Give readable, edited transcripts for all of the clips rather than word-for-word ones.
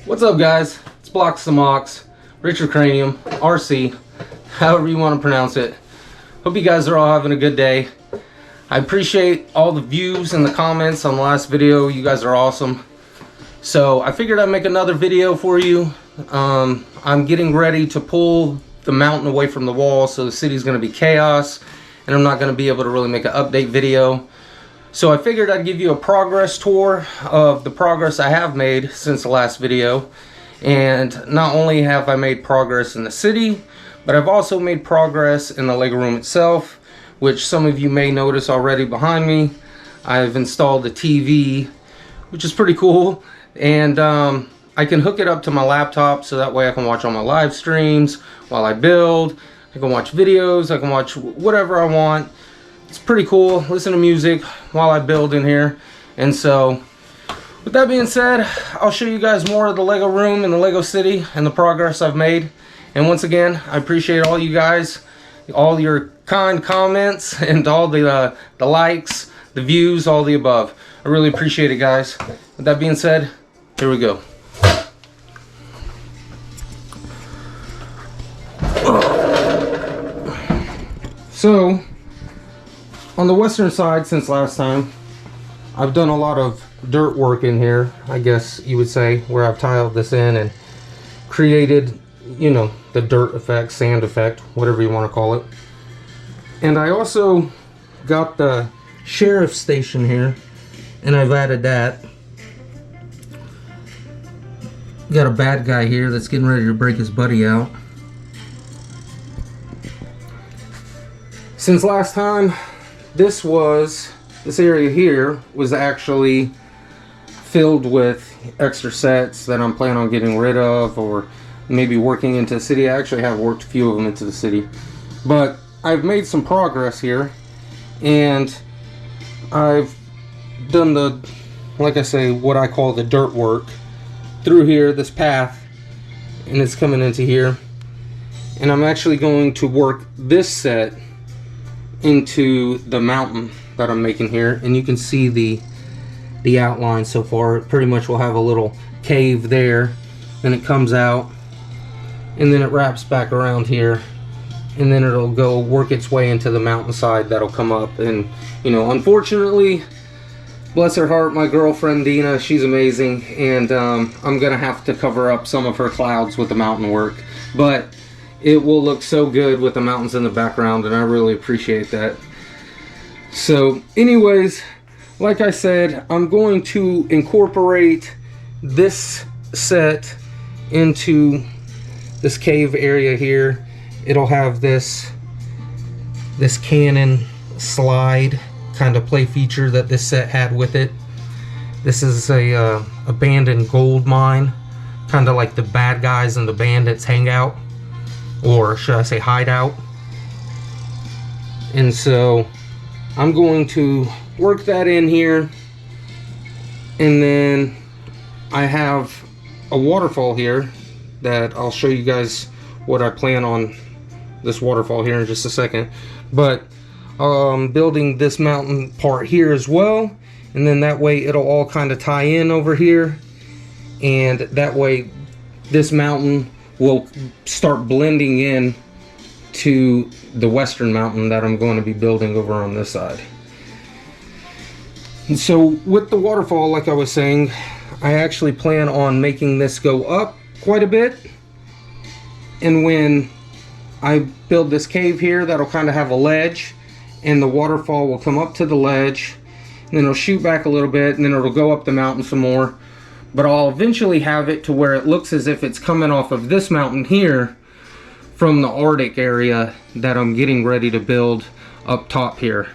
What's up, guys? It's Blocks the Mox, Richard Cranium, RC, however you want to pronounce it. Hope you guys are all having a good day. I appreciate all the views and the comments on the last video. You guys are awesome. So I figured I'd make another video for you. I'm getting ready to pull the mountain away from the wall, so the city's going to be chaos, and I'm not going to be able to really make an update video. So I figured I'd give you a progress tour of the progress I have made since the last video. And not only have I made progress in the city, but I've also made progress in the Lego room itself, which some of you may notice already behind me. I've installed the TV, which is pretty cool. And I can hook it up to my laptop, so that way I can watch all my live streams while I build. I can watch videos, I can watch whatever I want. It's pretty cool. Listen to music while I build in here. And so, with that being said, I'll show you guys more of the Lego room and the Lego city and the progress I've made. And once again, I appreciate all you guys, all your kind comments, and all the likes, the views, all the above. I really appreciate it, guys. With that being said, here we go. So, on the western side, since last time, I've done a lot of dirt work in here, I guess you would say, where I've tiled this in and created, you know, the dirt effect, sand effect, whatever you want to call it. And I also got the sheriff's station here, and I've added that. Got a bad guy here that's getting ready to break his buddy out. Since last time, this area here was actually filled with extra sets that I'm planning on getting rid of, or maybe working into the city. I actually have worked a few of them into the city, but I've made some progress here, and I've done the, like I say, what I call the dirt work through here, this path, and it's coming into here, and I'm actually going to work this set into the mountain that I'm making here, and you can see the outline so far. It pretty much will have a little cave there, then it comes out, and then it wraps back around here, and then it'll go work its way into the mountainside that'll come up. And you know, unfortunately, bless her heart, my girlfriend Dina, she's amazing, and I'm gonna have to cover up some of her clouds with the mountain work, but it will look so good with the mountains in the background, and I really appreciate that. So anyways, like I said, I'm going to incorporate this set into this cave area here. It'll have this cannon slide kind of play feature that this set had with it. This is a abandoned gold mine, kind of like the bad guys and the bandits hangout, or should I say hideout. And so I'm going to work that in here, and then I have a waterfall here that I'll show you guys what I plan on this waterfall here in just a second. But building this mountain part here as well, and then that way it'll all kind of tie in over here, and that way this mountain will start blending in to the western mountain that I'm going to be building over on this side. And so with the waterfall, like I was saying, I actually plan on making this go up quite a bit, and when I build this cave here, that'll kind of have a ledge, and the waterfall will come up to the ledge, and then it'll shoot back a little bit, and then it'll go up the mountain some more. But I'll eventually have it to where it looks as if it's coming off of this mountain here from the Arctic area that I'm getting ready to build up top here.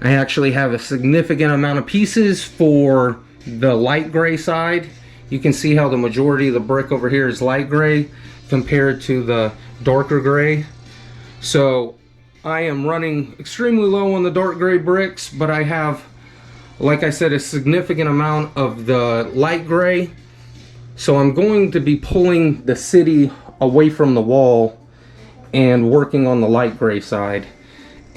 I actually have a significant amount of pieces for the light gray side. You can see how the majority of the brick over here is light gray compared to the darker gray. So I am running extremely low on the dark gray bricks, but I have, like I said, a significant amount of the light gray. So I'm going to be pulling the city away from the wall and working on the light gray side.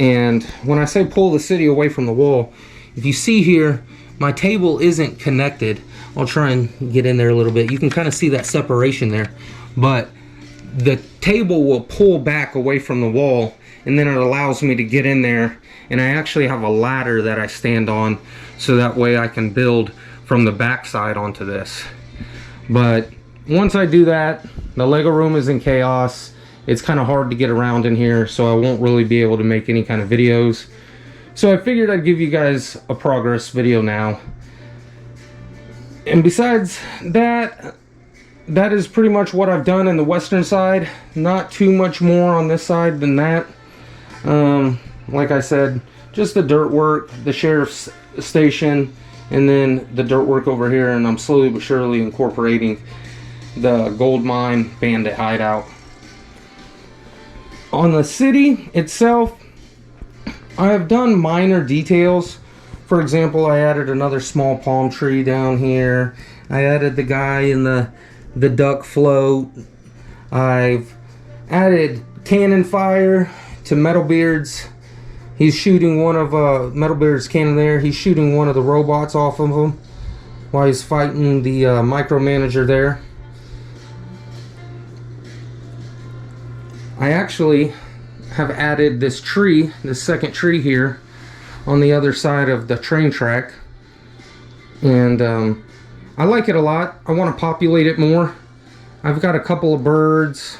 And when I say pull the city away from the wall, if you see here, my table isn't connected. I'll try and get in there a little bit. You can kind of see that separation there, but the table will pull back away from the wall, and then it allows me to get in there. And I actually have a ladder that I stand on, so that way I can build from the back side onto this. But once I do that, the Lego room is in chaos. It's kind of hard to get around in here, so I won't really be able to make any kind of videos. So I figured I'd give you guys a progress video now. And besides that, that is pretty much what I've done in the western side. Not too much more on this side than that. Like I said, just the dirt work, the sheriff's station, and then the dirt work over here, and I'm slowly but surely incorporating the gold mine bandit hideout. On the city itself, I have done minor details. For example, I added another small palm tree down here. I added the guy in the duck float. I've added cannon fire to Metalbeard's. He's shooting one of Metalbeard's cannon there. He's shooting one of the robots off of him while he's fighting the micromanager there. I actually have added this tree, this second tree here, on the other side of the train track. And I like it a lot. I want to populate it more. I've got a couple of birds,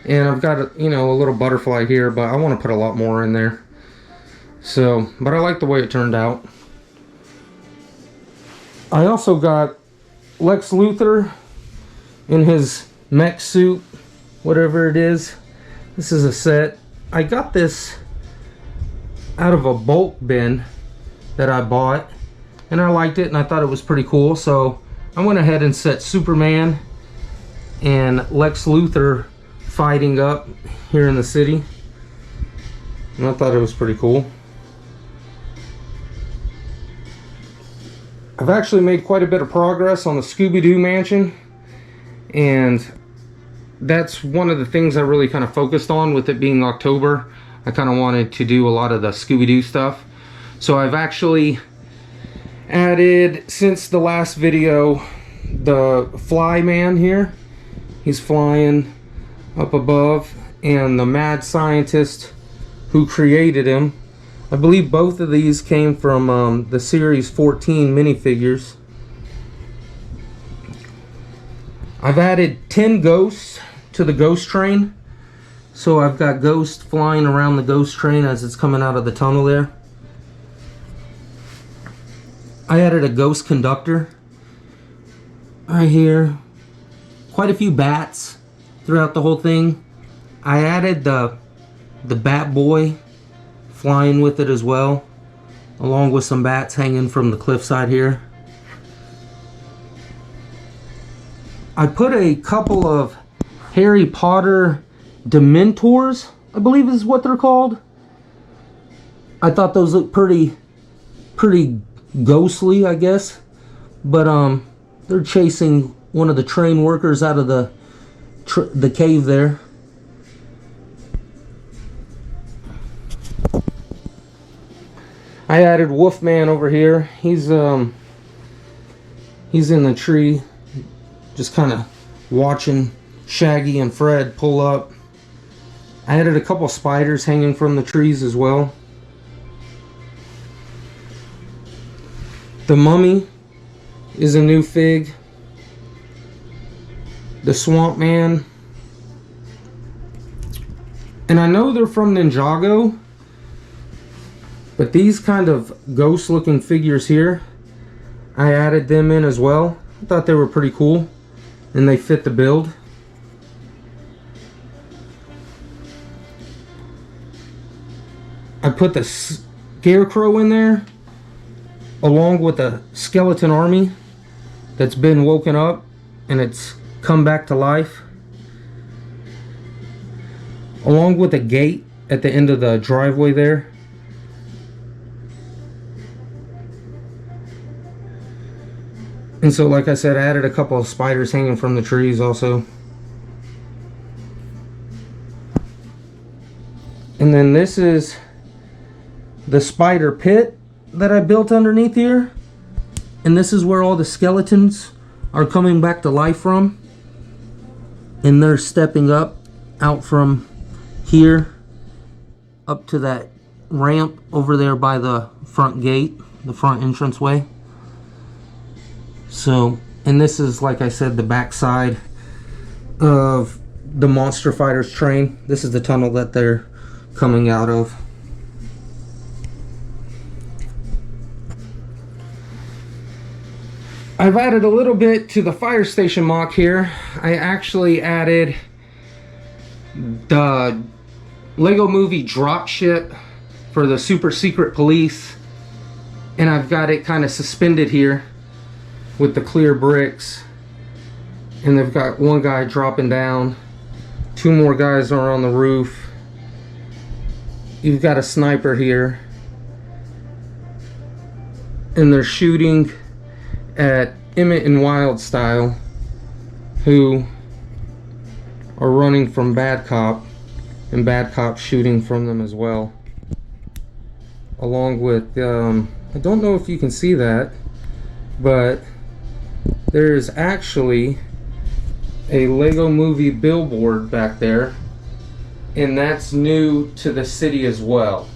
and I've got a little butterfly here, but I want to put a lot more in there. So, but I like the way it turned out. I also got Lex Luthor in his mech suit, whatever it is. This is a set. I got this out of a bulk bin that I bought, and I liked it, and I thought it was pretty cool. So I went ahead and set Superman and Lex Luthor fighting up here in the city, and I thought it was pretty cool. I've actually made quite a bit of progress on the Scooby-Doo mansion, and that's one of the things I really kind of focused on with it being October. I kind of wanted to do a lot of the Scooby-Doo stuff. So I've actually added, since the last video, the Fly Man here. He's flying up above, and the mad scientist who created him. I believe both of these came from the Series 14 minifigures. I've added 10 ghosts to the ghost train. So I've got ghosts flying around the ghost train as it's coming out of the tunnel there. I added a ghost conductor right here. Quite a few bats throughout the whole thing. I added the Bat Boy flying with it as well, along with some bats hanging from the cliffside here. I put a couple of Harry Potter Dementors, I believe is what they're called. I thought those looked pretty ghostly, I guess. But they're chasing one of the train workers out of the cave there. I added Wolfman over here. He's in the tree, just kind of watching Shaggy and Fred pull up. I added a couple spiders hanging from the trees as well. The Mummy is a new fig. The Swamp Man. And I know they're from Ninjago, but these kind of ghost looking figures here, I added them in as well. I thought they were pretty cool, and they fit the build. I put the Scarecrow in there, along with a skeleton army that's been woken up and it's come back to life, along with a gate at the end of the driveway there. And so, like I said, I added a couple of spiders hanging from the trees also. And then this is the spider pit that I built underneath here. And this is where all the skeletons are coming back to life from. And they're stepping up out from here up to that ramp over there by the front gate, the front entranceway. So, and this is, like I said, the back side of the Monster Fighters train. This is the tunnel that they're coming out of. I've added a little bit to the fire station mock here. I actually added the Lego Movie Dropship for the super secret police, and I've got it kind of suspended here with the clear bricks, and they've got one guy dropping down, two more guys are on the roof. You've got a sniper here, and they're shooting at Emmett and Wild style, who are running from Bad Cop, and Bad Cop shooting from them as well. Along with, I don't know if you can see that, but there's actually a Lego Movie billboard back there, and that's new to the city as well.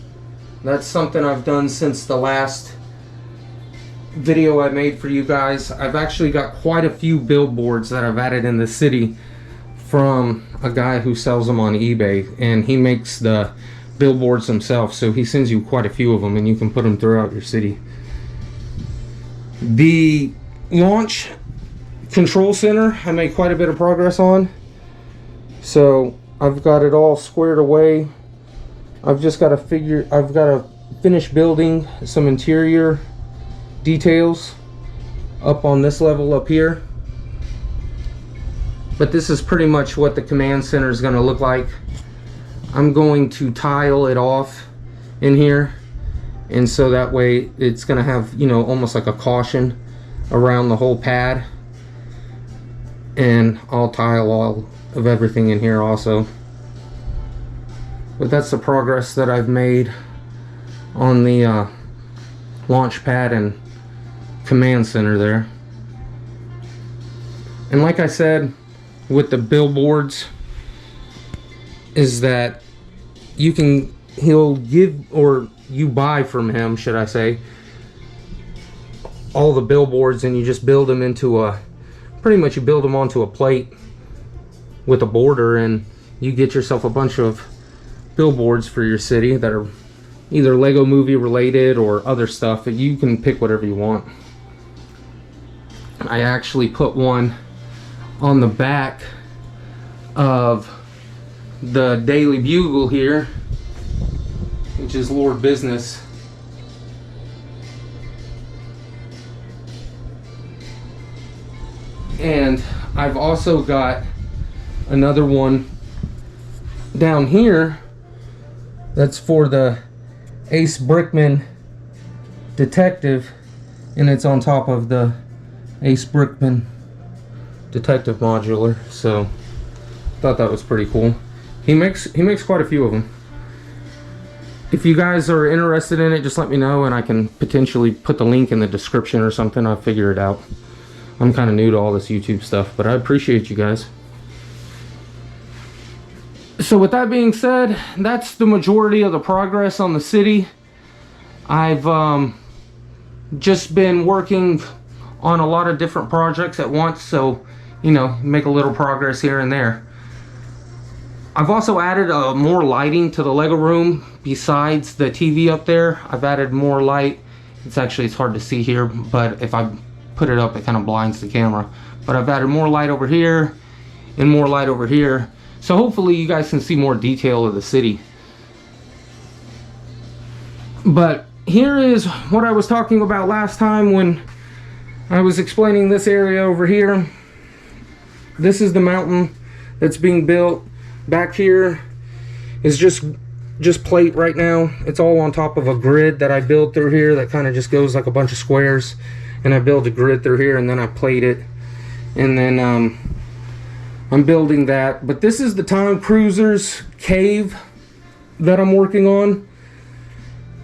That's something I've done since the last video I made for you guys. I've actually got quite a few billboards that I've added in the city from a guy who sells them on eBay, and he makes the billboards himself, so he sends you quite a few of them and you can put them throughout your city. The launch control center I made quite a bit of progress on, so I've got it all squared away. I've got to finish building some interior details up on this level up here, but this is pretty much what the command center is going to look like. I'm going to tile it off in here, and so that way it's going to have, you know, almost like a caution around the whole pad, and I'll tile all of everything in here also. But that's the progress that I've made on the Launchpad and command center there. And like I said with the billboards, is that he'll give, or you buy from him, should I say, all the billboards, and you just build them into pretty much you build them onto a plate with a border, and you get yourself a bunch of billboards for your city that are either Lego Movie related or other stuff. You can pick whatever you want. I actually put one on the back of the Daily Bugle here, which is Lord Business. And I've also got another one down here that's for the Ace Brickman Detective, and it's on top of the Ace Brickman Detective modular. So thought that was pretty cool. He makes quite a few of them. If you guys are interested in it, just let me know and I can potentially put the link in the description or something. I'll figure it out. I'm kind of new to all this YouTube stuff, but I appreciate you guys. So with that being said, that's the majority of the progress on the city. I've just been working on a lot of different projects at once, so, you know, make a little progress here and there. I've also added more lighting to the Lego room besides the TV up there. I've added more light. It's hard to see here, but if I put it up, it kind of blinds the camera. But I've added more light over here and more light over here. So hopefully you guys can see more detail of the city. But here is what I was talking about last time when I was explaining this area over here. This is the mountain that's being built. Back here is just plate right now. It's all on top of a grid that I built through here that kind of just goes like a bunch of squares. And I built a grid through here and then I plate it. And then I'm building that. But this is the Time Cruiser's cave that I'm working on.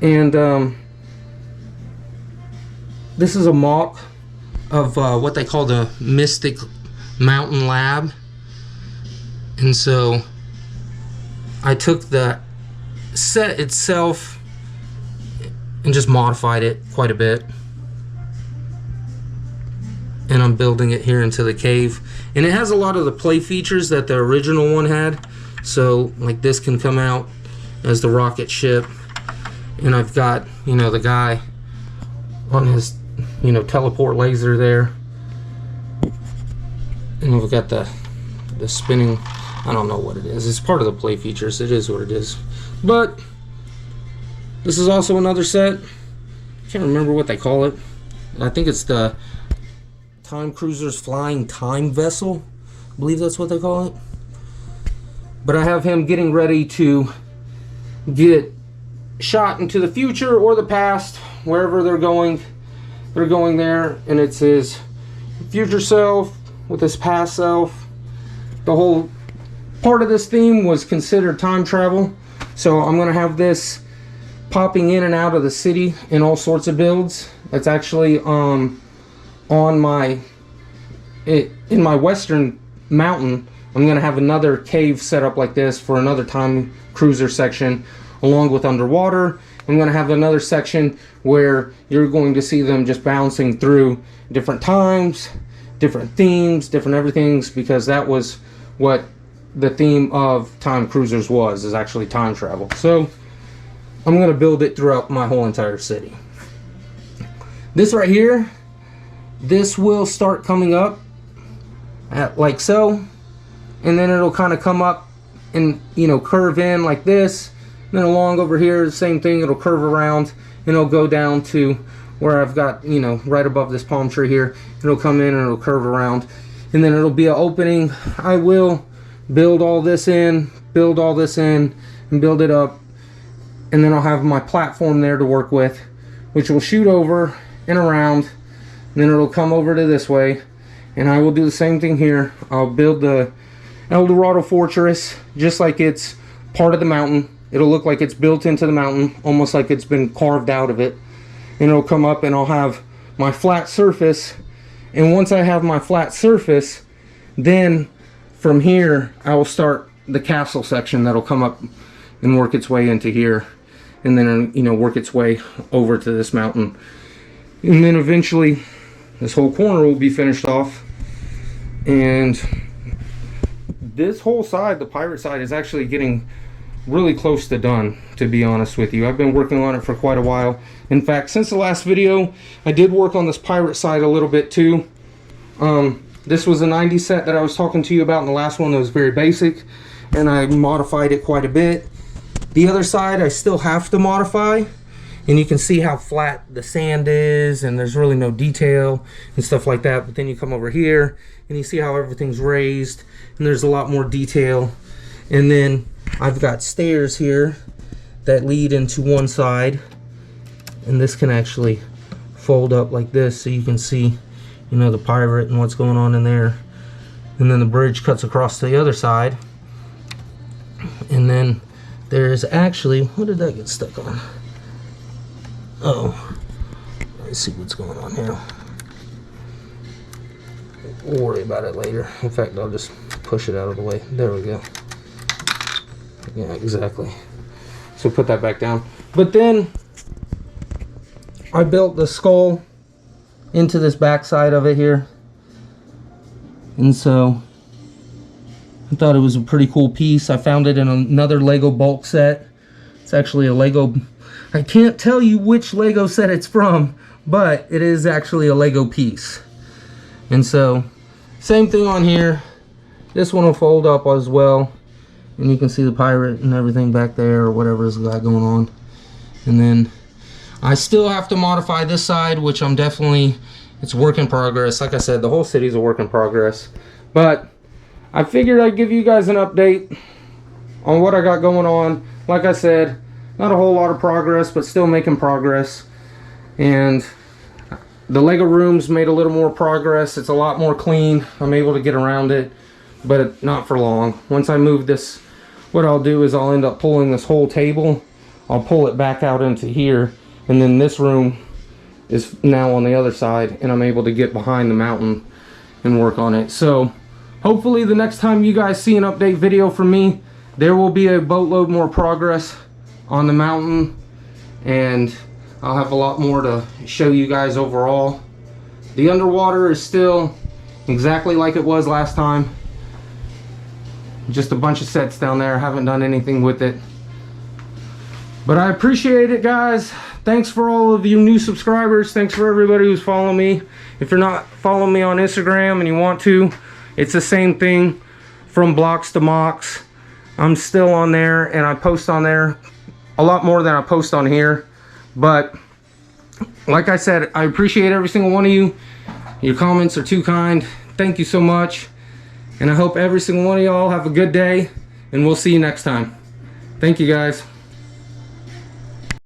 And this is a mock of what they call the Mystic Mountain Lab. And so I took the set itself and just modified it quite a bit. And I'm building it here into the cave. And it has a lot of the play features that the original one had. So like this can come out as the rocket ship. And I've got, you know, the guy on his, you know, teleport laser there. And we've got the spinning, I don't know what it is. It's part of the play features. It is what it is. But this is also another set. Can't remember what they call it. I think it's the Time Cruiser's Flying Time Vessel. I believe that's what they call it. But I have him getting ready to get shot into the future or the past, wherever they're going. They're going there, and it's his future self with his past self. The whole part of this theme was considered time travel. So I'm going to have this popping in and out of the city in all sorts of builds. That's actually on my in my western mountain. I'm going to have another cave set up like this for another time cruiser section, along with underwater. I'm going to have another section where you're going to see them just bouncing through different times, different themes, different everythings, because that was what the theme of time cruisers was, is actually time travel. So I'm going to build it throughout my whole entire city. This right here, this will start coming up at like so, and then it'll kind of come up and, you know, curve in like this. Then along over here, the same thing, it'll curve around and it'll go down to where I've got, you know, right above this palm tree here. It'll come in and it'll curve around, and then it'll be an opening. I will build all this in, and build it up, and then I'll have my platform there to work with, which will shoot over and around, and then it'll come over to this way, and I will do the same thing here. I'll build the El Dorado Fortress just like it's part of the mountain. It'll look like it's built into the mountain, almost like it's been carved out of it. And it'll come up and I'll have my flat surface. And once I have my flat surface, then from here I will start the castle section that'll come up and work its way into here. And then, you know, work its way over to this mountain. And then eventually this whole corner will be finished off. And this whole side, the pirate side, is actually getting really close to done, to be honest with you. I've been working on it for quite a while. In fact, since the last video, I did work on this pirate side a little bit too. This was a 90 set that I was talking to you about in the last one that was very basic, and I modified it quite a bit. The other side I still have to modify, and you can see how flat the sand is, and there's really no detail and stuff like that. But then you come over here and you see how everything's raised, and there's a lot more detail. And then I've got stairs here that lead into one side, and this can actually fold up like this so you can see, you know, the pirate and what's going on in there. And then the bridge cuts across to the other side, and then there's actually, what did that get stuck on? Oh, let's see what's going on here. We'll worry about it later. In fact, I'll just push it out of the way. There we go. Yeah, exactly. So put that back down. But then I built the skull into this back side of it here. And so I thought it was a pretty cool piece. I found it in another Lego bulk set. It's actually a Lego, I can't tell you which Lego set it's from, but it is actually a Lego piece. And so same thing on here. This one will fold up as well, and you can see the pirate and everything back there, or whatever's got going on. And then I still have to modify this side, which I'm definitely, it's work in progress. Like I said, the whole city's a work in progress. But I figured I'd give you guys an update on what I got going on. Like I said, not a whole lot of progress, but still making progress. And the Lego rooms made a little more progress. It's a lot more clean. I'm able to get around it, but not for long. Once I move this, what I'll do is I'll end up pulling this whole table. I'll pull it back out into here, and then this room is now on the other side, and I'm able to get behind the mountain and work on it. So hopefully the next time you guys see an update video from me, there will be a boatload more progress on the mountain, and I'll have a lot more to show you guys overall. The underwater is still exactly like it was last time. Just a bunch of sets down there. I haven't done anything with it. But I appreciate it, guys. Thanks for all of you new subscribers. Thanks for everybody who's following me. If you're not following me on Instagram and you want to, it's the same thing, From Blocks to Mocks. I'm still on there, and I post on there a lot more than I post on here. But like I said, I appreciate every single one of you. Your comments are too kind. Thank you so much. And I hope every single one of y'all have a good day, and we'll see you next time. Thank you, guys.